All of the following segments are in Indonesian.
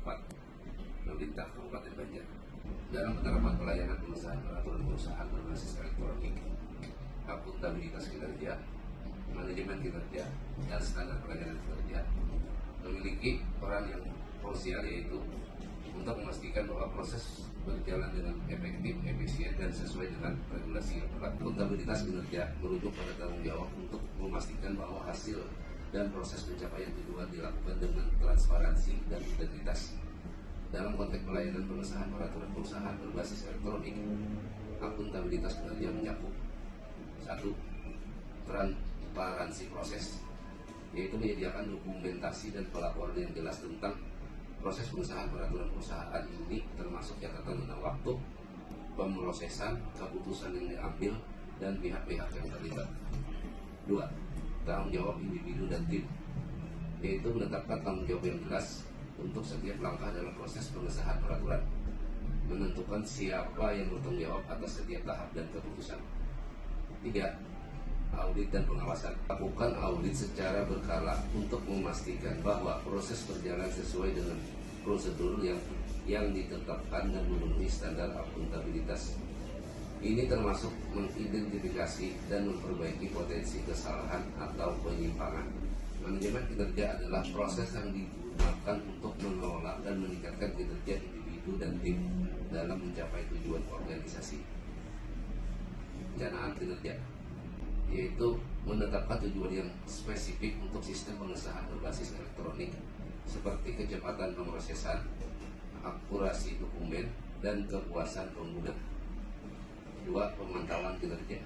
4 pemerintah Kabupaten Banjar dalam penerapan pelayanan pengusahaan peraturan perusahaan berbasis elektronik, akuntabilitas kinerja, manajemen kinerja, dan standar pelayanan kinerja memiliki peran yang krusial, yaitu untuk memastikan bahwa proses berjalan dengan efektif, efisien, dan sesuai dengan regulasi yang berlaku. Akuntabilitas kinerja merujuk pada tanggung jawab untuk memastikan bahwa hasil dan proses pencapaian tujuan dilakukan dengan transparansi dan integritas. Dalam konteks pelayanan pengesahan peraturan perusahaan berbasis elektronik, akuntabilitas kinerja mencakup 1. Transparansi proses, yaitu menyediakan dokumentasi dan pelaporan yang jelas tentang proses pengesahan peraturan perusahaan ini, termasuk catatan tentang waktu, pemrosesan, keputusan yang diambil, dan pihak-pihak yang terlibat. 2. Tanggung jawab individu dan tim, yaitu menetapkan tanggung jawab yang jelas untuk setiap langkah dalam proses pengesahan peraturan, menentukan siapa yang bertanggung jawab atas setiap tahap dan keputusan. 3. Audit dan pengawasan. Lakukan audit secara berkala untuk memastikan bahwa proses berjalan sesuai dengan prosedur yang ditetapkan dan memenuhi standar akuntabilitas. Ini termasuk mengidentifikasi dan memperbaiki potensi kesalahan atau penyimpangan. Manajemen kinerja adalah proses yang digunakan untuk mengelola dan meningkatkan kinerja individu dan tim dalam mencapai tujuan organisasi. Perencanaan kinerja, yaitu menetapkan tujuan yang spesifik untuk sistem pengesahan berbasis elektronik seperti kecepatan pemrosesan, akurasi dokumen, dan kepuasan pengguna. 2. Pemantauan kinerja,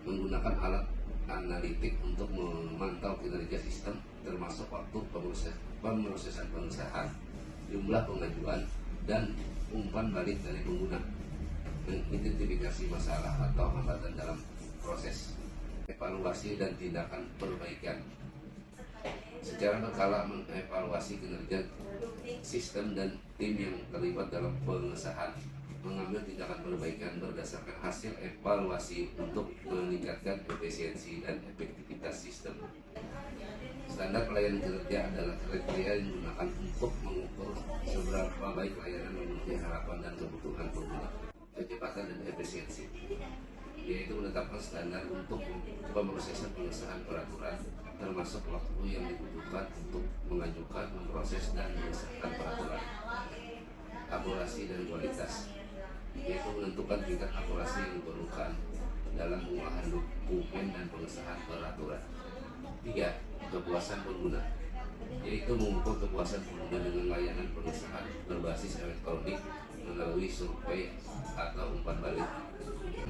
menggunakan alat analitik untuk memantau kinerja sistem, termasuk waktu pemrosesan pengesahan, jumlah pengajuan, dan umpan balik dari pengguna. Mengidentifikasi masalah atau hambatan dalam proses, evaluasi dan tindakan perbaikan. Secara berkala mengevaluasi kinerja sistem dan tim yang terlibat dalam pengesahan, mengambil tindakan perbaikan berdasarkan hasil evaluasi untuk meningkatkan efisiensi dan efektivitas sistem. Standar pelayanan kinerja adalah kriteria yang digunakan untuk mengukur seberapa baik pelayanan memenuhi harapan dan kebutuhan pengguna. Kecepatan dan efisiensi, yaitu menetapkan standar untuk pemrosesan pengesahan peraturan, termasuk waktu yang dibutuhkan untuk mengajukan, memproses, dan mengesahkan peraturan. Akurasi dan kualitas, yaitu menentukan tingkat akurasi yang diperlukan dalam pengolahan dokumen dan pengesahan peraturan. 3. Kepuasan pengguna, yaitu mengukur kepuasan pengguna dengan layanan pengesahan berbasis elektronik melalui survei atau umpan balik. 4.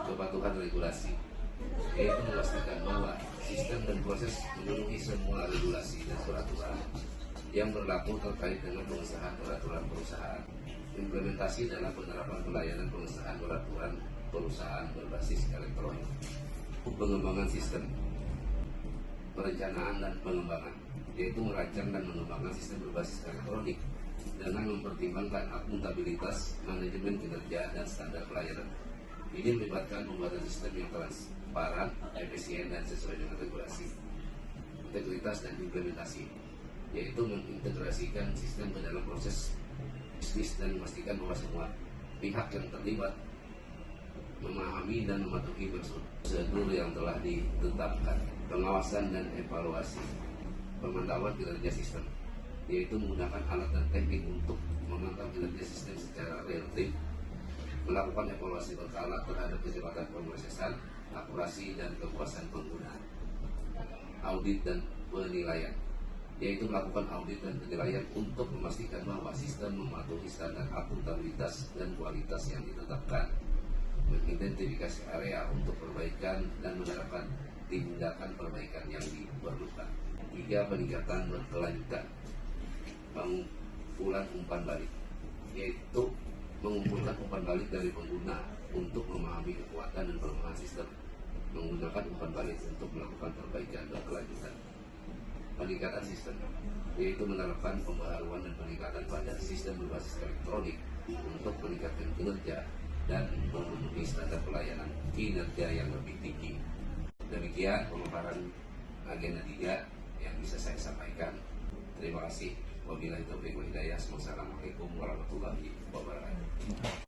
Kepatuhan regulasi, yaitu memastikan bahwa sistem dan proses memenuhi semua regulasi dan peraturan yang berlaku terkait dengan pengesahan peraturan perusahaan. Implementasi dalam penerapan pelayanan pengesahan peraturan perusahaan berbasis elektronik. Pengembangan sistem, perencanaan dan pengembangan, yaitu merancang dan mengembangkan sistem berbasis elektronik dengan mempertimbangkan akuntabilitas, manajemen kinerja, dan standar pelayanan. Ini melibatkan pembuatan sistem yang transparan, efisien, dan sesuai dengan regulasi. Integritas dan implementasi, yaitu mengintegrasikan sistem ke dalam proses bisnis dan memastikan bahwa semua pihak yang terlibat memahami dan mematuhi prosedur yang telah ditetapkan. Pengawasan dan evaluasi, pemantauan kinerja sistem, yaitu menggunakan alat dan teknik untuk memantau kinerja sistem secara real time, melakukan evaluasi berkala terhadap kecepatan pemrosesan, akurasi, dan kepuasan pengguna. Audit dan penilaian, yaitu melakukan audit dan penilaian untuk memastikan bahwa sistem mematuhi standar akuntabilitas dan kualitas yang ditetapkan. Mengidentifikasi area untuk perbaikan dan menerapkan tindakan perbaikan yang diperlukan. 3. Peningkatan berkelanjutan, pengumpulan umpan balik, yaitu mengumpulkan umpan balik dari pengguna untuk memahami kekuatan dan kelemahan sistem, menggunakan umpan balik untuk melakukan perbaikan berkelanjutan. Peningkatan sistem, yaitu menerapkan pembaharuan dan peningkatan pada sistem berbasis elektronik untuk meningkatkan kinerja dan memenuhi standar pelayanan kinerja yang lebih tinggi. Demikian pemaparan agenda 3 yang bisa saya sampaikan. Terima kasih. Wabillahi taufiq wal hidayah. Wassalamualaikum warahmatullahi wabarakatuh.